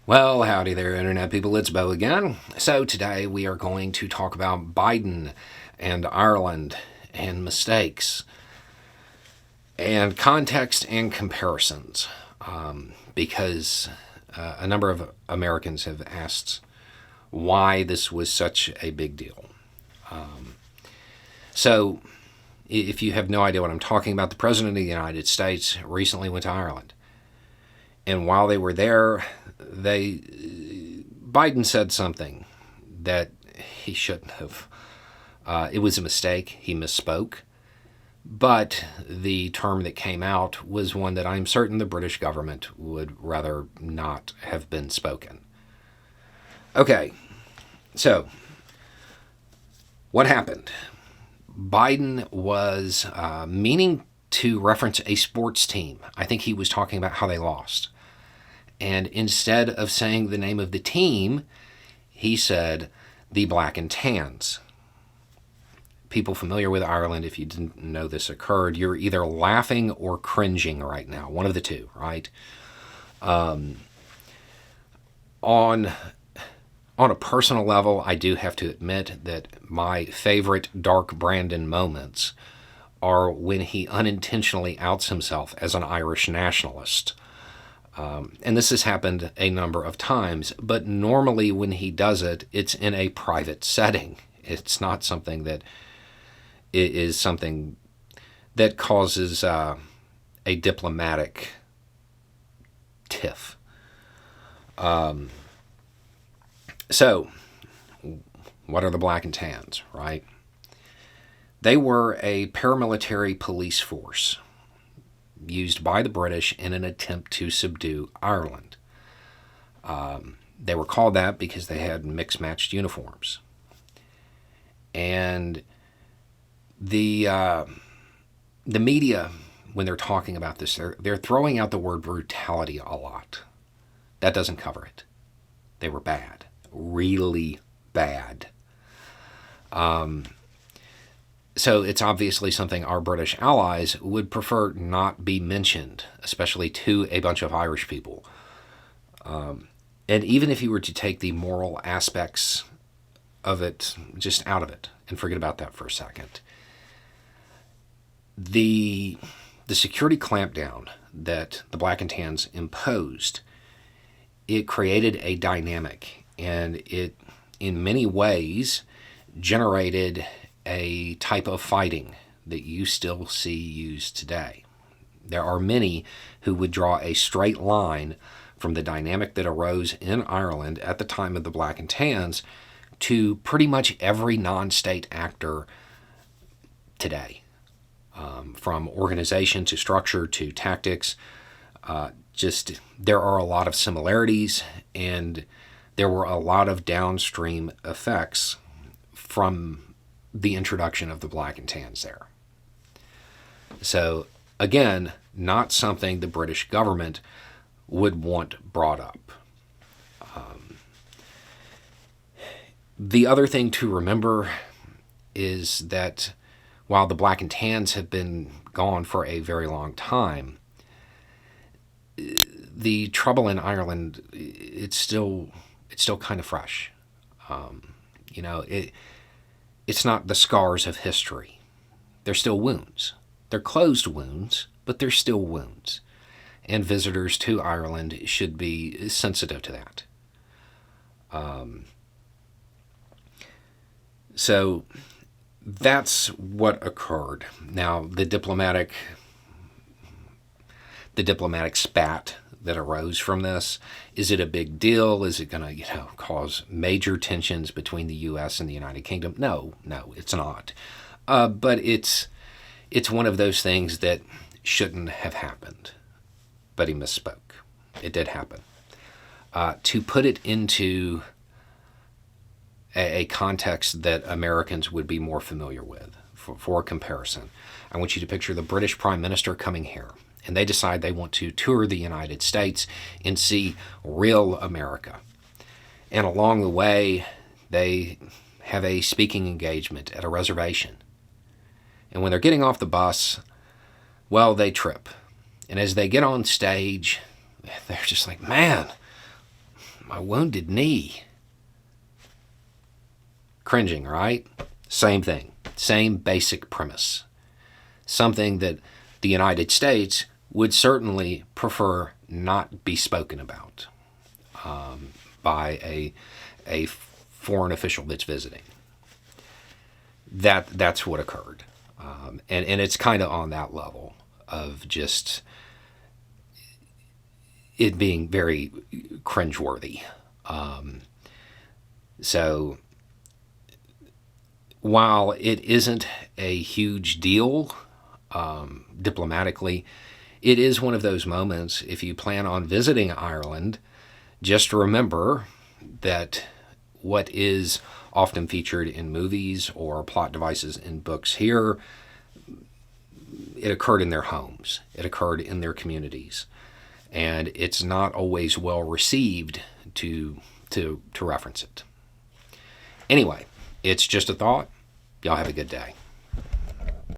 Well, howdy there, Internet people. It's Bo again. So, today we are going to talk about Biden and Ireland and mistakes and context and comparisons because a number of Americans have asked why this was such a big deal. So, if you have no idea what I'm talking about, the President of the United States recently went to Ireland. And while they were there, Biden said something that he shouldn't have. It was a mistake. He misspoke. But the term that came out was one that I'm certain the British government would rather not have been spoken. Okay, so what happened? Biden was meaning to reference a sports team. I think he was talking about how they lost. And instead of saying the name of the team, he said the Black and Tans. People familiar with Ireland, if you didn't know this occurred, you're either laughing or cringing right now. One of the two, right? On a personal level, I do have to admit that my favorite Dark Brandon moments are when he unintentionally outs himself as an Irish nationalist. And this has happened a number of times, but normally when he does it, it's in a private setting. It's not something that is something that causes a diplomatic tiff. So, what are the Black and Tans, right? They were a paramilitary police force used by the British in an attempt to subdue Ireland. They were called that because they had mixed-matched uniforms. And the media, when they're talking about this, they're throwing out the word brutality a lot. That doesn't cover it. They were bad. Really bad. So it's obviously something our British allies would prefer not be mentioned, especially to a bunch of Irish people. And even if you were to take the moral aspects of it just out of it and forget about that for a second, the security clampdown that the Black and Tans imposed, it created a dynamic, and it, in many ways, generated a type of fighting that you still see used today. There are many who would draw a straight line from the dynamic that arose in Ireland at the time of the Black and Tans to pretty much every non-state actor today. From organization to structure to tactics, there are a lot of similarities, and there were a lot of downstream effects from the introduction of the Black and Tans there. So, again, not something the British government would want brought up. The other thing to remember is that while the Black and Tans have been gone for a very long time, the trouble in Ireland, it's still kind of fresh. It's not the scars of history. They're still wounds. They're closed wounds, but they're still wounds. And visitors to Ireland should be sensitive to that. So that's what occurred. Now, the diplomatic spat that arose from this, is it a big deal? Is it going to, cause major tensions between the U.S. and the United Kingdom? No, it's not. But it's one of those things that shouldn't have happened. But he misspoke. It did happen. To put it into a context that Americans would be more familiar with, for comparison, I want you to picture the British Prime Minister coming here, and they decide they want to tour the United States and see real America. And along the way, they have a speaking engagement at a reservation. And when they're getting off the bus, well, they trip. And as they get on stage, they're just like, man, My wounded knee. Cringing, right? Same thing. Same basic premise. Something that the United States would certainly prefer not be spoken about by a foreign official that's visiting. That's what occurred. And it's kind of on that level of just it being very cringeworthy. So while it isn't a huge deal diplomatically, it is one of those moments, if you plan on visiting Ireland, just remember that what is often featured in movies or plot devices in books here, it occurred in their homes. It occurred in their communities. And it's not always well received to reference it. Anyway, it's just a thought. Y'all have a good day.